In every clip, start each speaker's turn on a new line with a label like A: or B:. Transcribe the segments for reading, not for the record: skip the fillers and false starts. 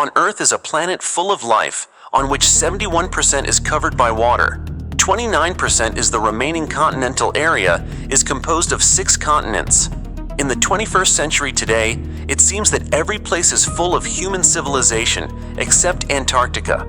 A: On Earth is a planet full of life, on which 71% is covered by water. 29% is the remaining continental area, is composed of 6 continents. In the 21st century today, it seems that every place is full of human civilization, except Antarctica.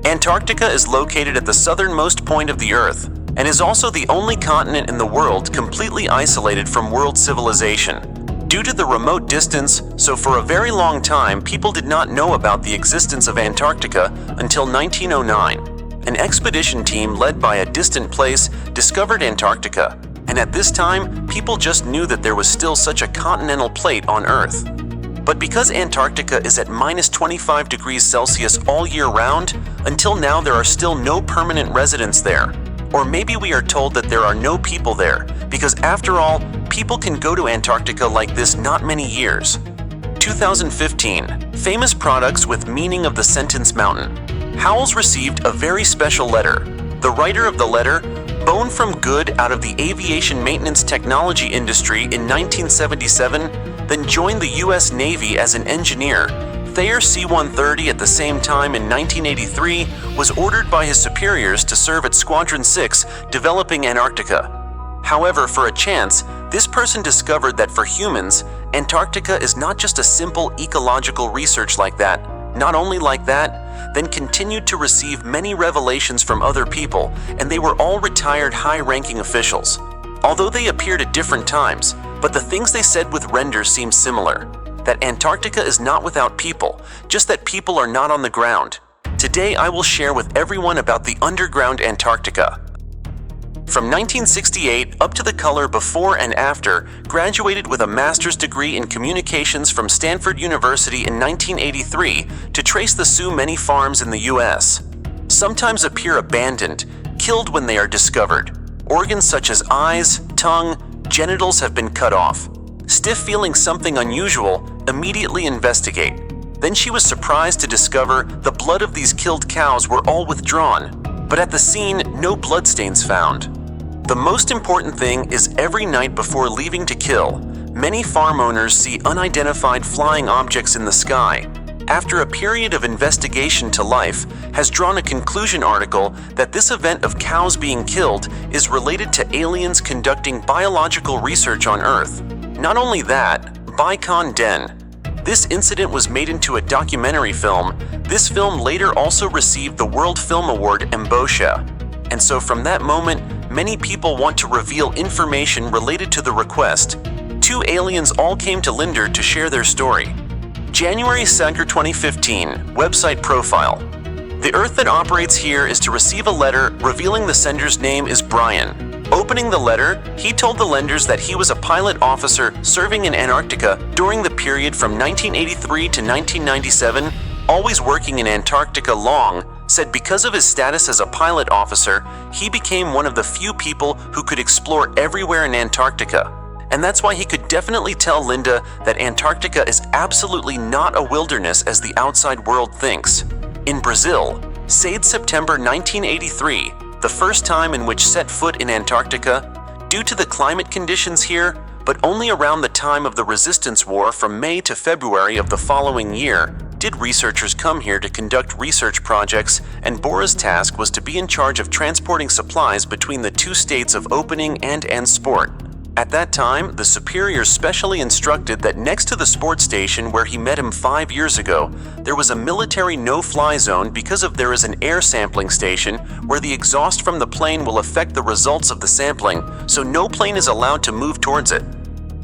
A: Antarctica is located at the southernmost point of the Earth, and is also the only continent in the world completely isolated from world civilization. Due to the remote distance, so for a very long time people did not know about the existence of Antarctica until 1909. An expedition team led by a distant place discovered Antarctica, and at this time, people just knew that there was still such a continental plate on Earth. But because Antarctica is at minus 25 degrees Celsius all year round, until now there are still no permanent residents there. Or maybe we are told that there are no people there, because after all, people can go to Antarctica like this not many years. 2015, famous products with meaning of the sentence mountain. Howells received a very special letter. The writer of the letter, born from good out of the aviation maintenance technology industry in 1977, then joined the U.S. Navy as an engineer. Thayer C-130 at the same time in 1983 was ordered by his superiors to serve at Squadron 6 developing Antarctica. However, for a chance, this person discovered that for humans, Antarctica is not just a simple ecological research like that. Not only like that, then continued to receive many revelations from other people, and they were all retired high-ranking officials. Although they appeared at different times, but the things they said with renders seem similar. That Antarctica is not without people, just that people are not on the ground. Today I will share with everyone about the underground Antarctica. From 1968 up to the color before and after, graduated with a master's degree in communications from Stanford University in 1983 to trace the so many farms in the US. Sometimes appear abandoned, killed when they are discovered. Organs such as eyes, tongue, genitals have been cut off. Stiff feeling something unusual, immediately investigate. Then she was surprised to discover the blood of these killed cows were all withdrawn, but at the scene, no bloodstains found. The most important thing is every night before leaving to kill, many farm owners see unidentified flying objects in the sky. After a period of investigation to life, has drawn a conclusion article that this event of cows being killed is related to aliens conducting biological research on Earth. Not only that, Bicon Den. This incident was made into a documentary film. This film later also received the World Film Award Embosha. And so from that moment, many people want to reveal information related to the request. 2 aliens all came to Linder to share their story. January 2nd, 2015, website profile. The Earth that operates here is to receive a letter revealing the sender's name is Brian. Opening the letter, he told the lenders that he was a pilot officer serving in Antarctica during the period from 1983 to 1997, always working in Antarctica long, said because of his status as a pilot officer, he became one of the few people who could explore everywhere in Antarctica. And that's why he could definitely tell Linda that Antarctica is absolutely not a wilderness as the outside world thinks. In Brazil, said September 1983, the first time in which set foot in Antarctica, due to the climate conditions here, but only around the time of the Resistance War from May to February of the following year, did researchers come here to conduct research projects, and Bora's task was to be in charge of transporting supplies between the 2 states of opening and sport. At that time, the superiors specially instructed that next to the sports station where he met him 5 years ago, there was a military no-fly zone because there is an air sampling station where the exhaust from the plane will affect the results of the sampling, so no plane is allowed to move towards it.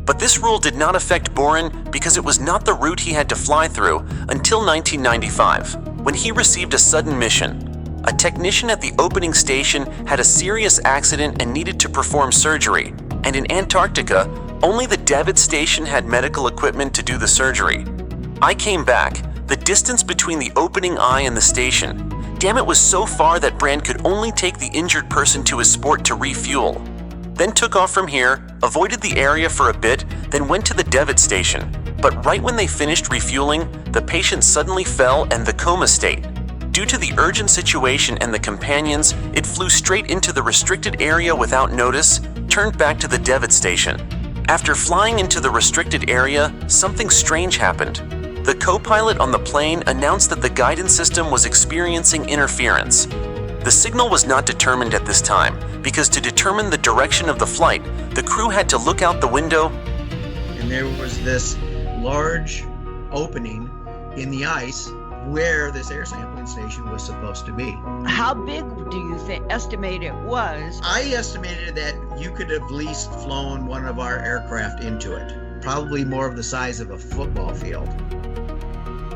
A: But this rule did not affect Boren because it was not the route he had to fly through until 1995, when he received a sudden mission. A technician at the opening station had a serious accident and needed to perform surgery. And in Antarctica, only the David station had medical equipment to do the surgery. I came back, the distance between the opening eye and the station. Damn, it was so far that Brand could only take the injured person to his sport to refuel. Then took off from here, avoided the area for a bit, then went to the Devitt station. But right when they finished refueling, the patient suddenly fell and the coma state. Due to the urgent situation and the companions, it flew straight into the restricted area without notice, turned back to the Devitt station. After flying into the restricted area, something strange happened. the co-pilot on the plane announced that the guidance system was experiencing interference. The signal was not determined at this time because to determine the direction of the flight, the crew had to look out the window.
B: And there was this large opening in the ice where this air sampling station was supposed to be.
C: How big do you estimate it was?
B: I estimated that you could have at least flown one of our aircraft into it. Probably more of the size of a football field.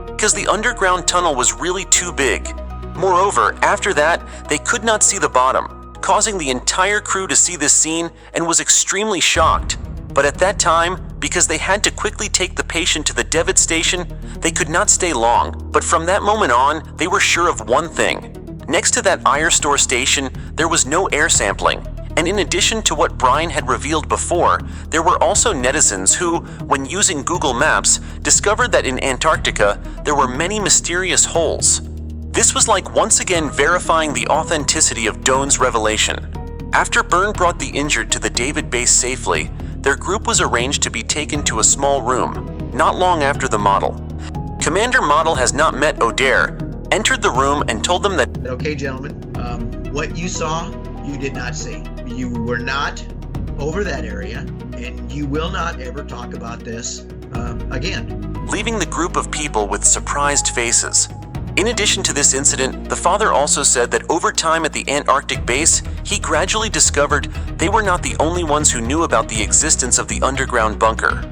A: Because the underground tunnel was really too big. Moreover, after that, they could not see the bottom, causing the entire crew to see this scene and was extremely shocked. But at that time, because they had to quickly take the patient to the Devitt station, they could not stay long. But from that moment on, they were sure of one thing. Next to that Store station, there was no air sampling. And in addition to what Brian had revealed before, there were also netizens who, when using Google Maps, discovered that in Antarctica, there were many mysterious holes. This was like once again verifying the authenticity of Doan's revelation. After Byrne brought the injured to the David base safely, their group was arranged to be taken to a small room, not long after the model. Commander Model has not met O'Dare, entered the room and told them that,
B: "Okay, gentlemen, what you saw, you did not see. You were not over that area, and you will not ever talk about this again."
A: Leaving the group of people with surprised faces. In addition to this incident, the father also said that over time at the Antarctic base, he gradually discovered they were not the only ones who knew about the existence of the underground bunker.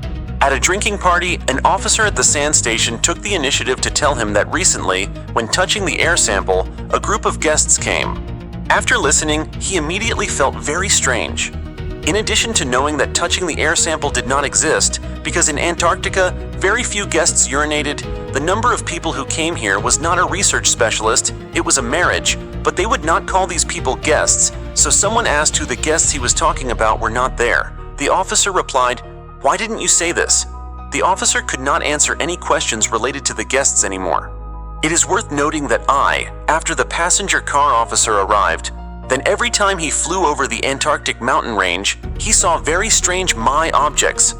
A: At a drinking party, an officer at the sand station took the initiative to tell him that recently, when touching the air sample, a group of guests came. After listening, he immediately felt very strange. In addition to knowing that touching the air sample did not exist, because in Antarctica, very few guests urinated, the number of people who came here was not a research specialist, it was a marriage, but they would not call these people guests, so someone asked who the guests he was talking about were not there. The officer replied, "Why didn't you say this?" The officer could not answer any questions related to the guests anymore. It is worth noting that after the passenger car officer arrived, then every time he flew over the Antarctic mountain range, he saw very strange objects.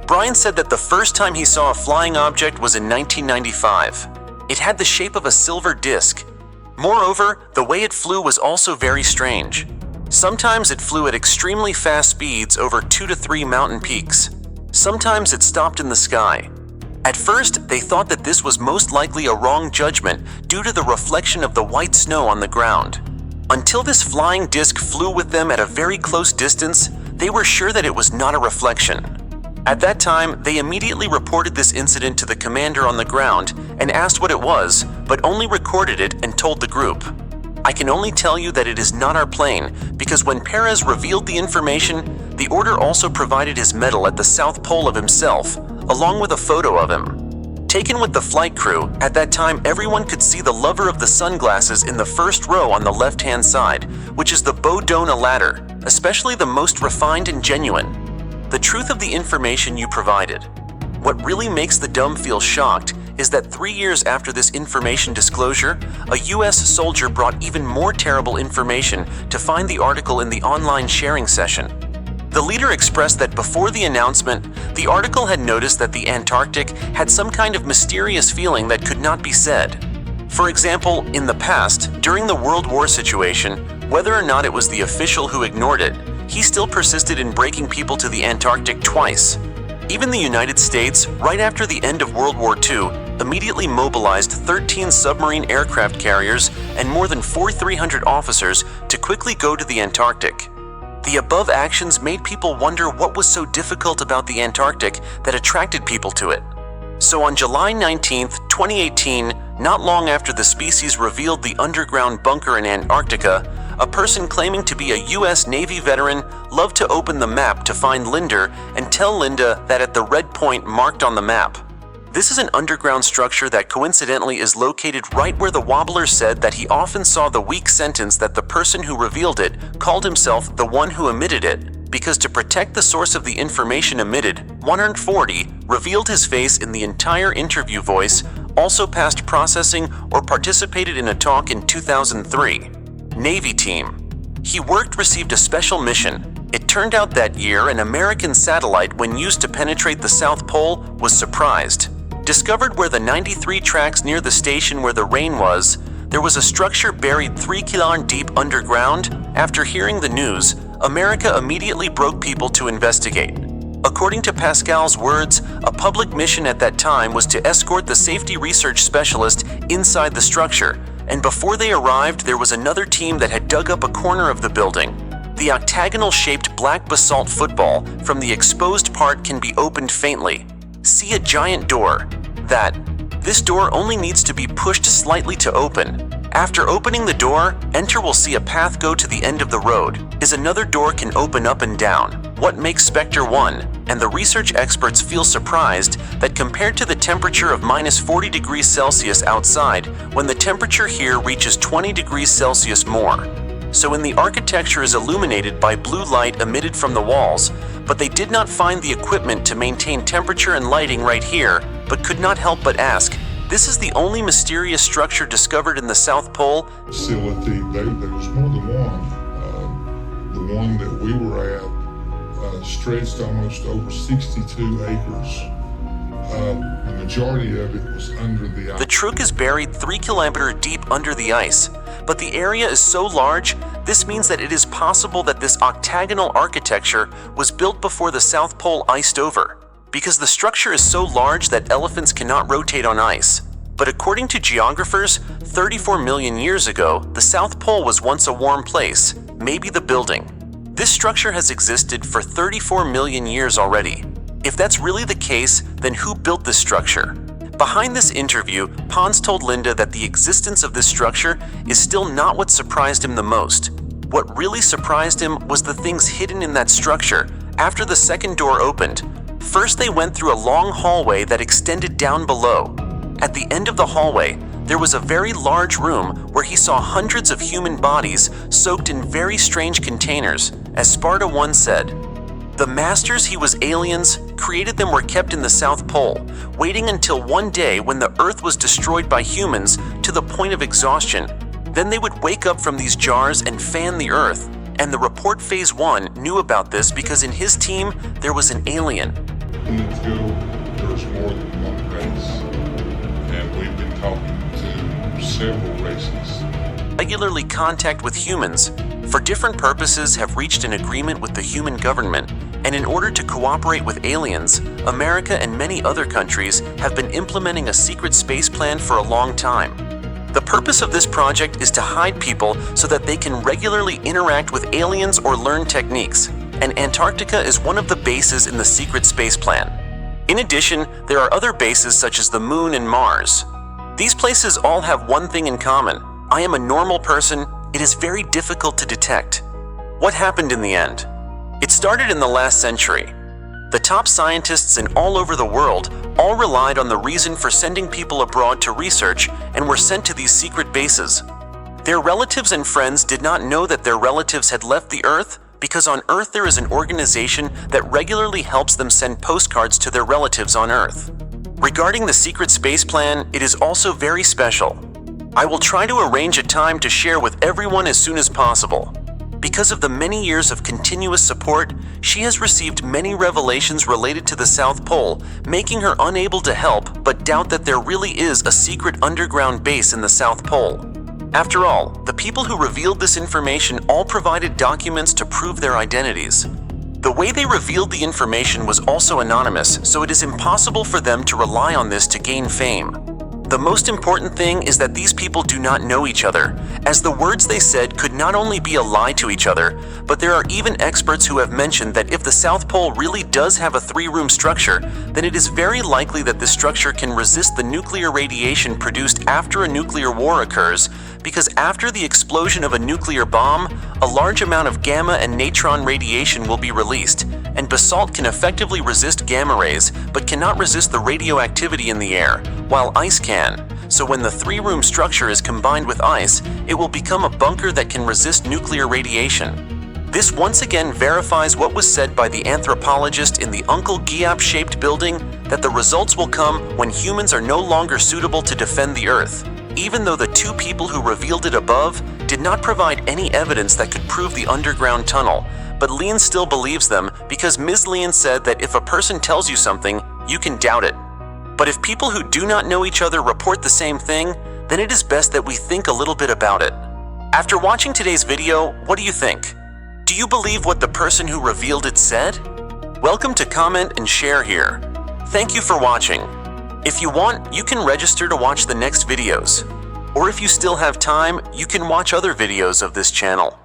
A: Brian said that the first time he saw a flying object was in 1995. It had the shape of a silver disc. Moreover, the way it flew was also very strange. Sometimes it flew at extremely fast speeds over 2 to 3 mountain peaks. Sometimes it stopped in the sky. At first, they thought that this was most likely a wrong judgment due to the reflection of the white snow on the ground. Until this flying disc flew with them at a very close distance, they were sure that it was not a reflection. At that time, they immediately reported this incident to the commander on the ground and asked what it was, but only recorded it and told the group. "I can only tell you that it is not our plane, because when Perez revealed the information, the order also provided his medal at the South Pole of himself, along with a photo of him. Taken with the flight crew, at that time everyone could see the lover of the sunglasses in the first row on the left-hand side, which is the Bodona ladder, especially the most refined and genuine. The truth of the information you provided. What really makes the dumb feel shocked is that 3 years after this information disclosure, a US soldier brought even more terrible information to find the article in the online sharing session. The leader expressed that before the announcement, the article had noticed that the Antarctic had some kind of mysterious feeling that could not be said. For example, in the past, during the World War situation, whether or not it was the official who ignored it, he still persisted in breaking people to the Antarctic twice. Even the United States, right after the end of World War II, immediately mobilized 13 submarine aircraft carriers and more than 4,300 officers to quickly go to the Antarctic. The above actions made people wonder what was so difficult about the Antarctic that attracted people to it. So on July 19, 2018, not long after the species revealed the underground bunker in Antarctica, a person claiming to be a US Navy veteran loved to open the map to find Linder and tell Linda that at the red point marked on the map. This is an underground structure that coincidentally is located right where the wobbler said that he often saw the weak sentence that the person who revealed it called himself the one who emitted it, because to protect the source of the information emitted, 140 revealed his face in the entire interview voice, also passed processing or participated in a talk in 2003. Navy team. He received a special mission. It turned out that year an American satellite, when used to penetrate the South Pole, was surprised. discovered where the 93 tracks near the station where the rain was, there was a structure buried 3 km deep underground. After hearing the news, America immediately broke people to investigate. According to Pascal's words, a public mission at that time was to escort the safety research specialist inside the structure, and before they arrived, there was another team that had dug up a corner of the building. The octagonal-shaped black basalt football from the exposed part can be opened faintly. See a giant door. This door only needs to be pushed slightly to open. After opening the door, enter will see a path go to the end of the road. Another door can open up and down. What makes Spectre 1? And the research experts feel surprised that compared to the temperature of minus 40 degrees Celsius outside, when the temperature here reaches 20 degrees Celsius more. So when the architecture is illuminated by blue light emitted from the walls, but they did not find the equipment to maintain temperature and lighting right here, but could not help but ask, this is the only mysterious structure discovered in the South Pole?
D: Facility, there was more than one. The one that we were at stretched almost over 62 acres. The majority of it was under the ice.
A: The Truk is buried 3 kilometers deep under the ice, but the area is so large, this means that it is possible that this octagonal architecture was built before the South Pole iced over, because the structure is so large that elephants cannot rotate on ice. But according to geographers, 34 million years ago, the South Pole was once a warm place, maybe the building. This structure has existed for 34 million years already. If that's really the case, then who built this structure? Behind this interview, Pons told Linda that the existence of this structure is still not what surprised him the most. What really surprised him was the things hidden in that structure after the second door opened. First, they went through a long hallway that extended down below. At the end of the hallway, there was a very large room where he saw hundreds of human bodies soaked in very strange containers. As Sparta 1 said, the masters he was aliens created them were kept in the South Pole, waiting until one day when the Earth was destroyed by humans to the point of exhaustion. Then they would wake up from these jars and fan the Earth. And the report Phase 1 knew about this because in his team there was an alien.
D: Until there's more than one race, and we've been talking to several races.
A: Regularly contact with humans, for different purposes have reached an agreement with the human government, and in order to cooperate with aliens, America and many other countries have been implementing a secret space plan for a long time. The purpose of this project is to hide people so that they can regularly interact with aliens or learn techniques, and Antarctica is one of the bases in the secret space plan. In addition, there are other bases such as the Moon and Mars. These places all have one thing in common. I am a normal person. It is very difficult to detect. What happened in the end? It started in the last century. The top scientists in all over the world all relied on the reason for sending people abroad to research and were sent to these secret bases. Their relatives and friends did not know that their relatives had left the Earth because on Earth there is an organization that regularly helps them send postcards to their relatives on Earth. Regarding the secret space plan, it is also very special. I will try to arrange a time to share with everyone as soon as possible. Because of the many years of continuous support, she has received many revelations related to the South Pole, making her unable to help but doubt that there really is a secret underground base in the South Pole. After all, the people who revealed this information all provided documents to prove their identities. The way they revealed the information was also anonymous, so it is impossible for them to rely on this to gain fame. The most important thing is that these people do not know each other, as the words they said could not only be a lie to each other, but there are even experts who have mentioned that if the South Pole really does have a 3-room structure, then it is very likely that this structure can resist the nuclear radiation produced after a nuclear war occurs, because after the explosion of a nuclear bomb, a large amount of gamma and neutron radiation will be released, and basalt can effectively resist gamma rays, but cannot resist the radioactivity in the air, while ice can. So when the 3-room structure is combined with ice, it will become a bunker that can resist nuclear radiation. This once again verifies what was said by the anthropologist in the Uncle Giap-shaped building, that the results will come when humans are no longer suitable to defend the Earth, even though the 2 people who revealed it above did not provide any evidence that could prove the underground tunnel. But Leon still believes them because Ms. Leon said that if a person tells you something, you can doubt it. But if people who do not know each other report the same thing, then it is best that we think a little bit about it. After watching today's video, what do you think? Do you believe what the person who revealed it said? Welcome to comment and share here. Thank you for watching. If you want, you can register to watch the next videos. Or if you still have time, you can watch other videos of this channel.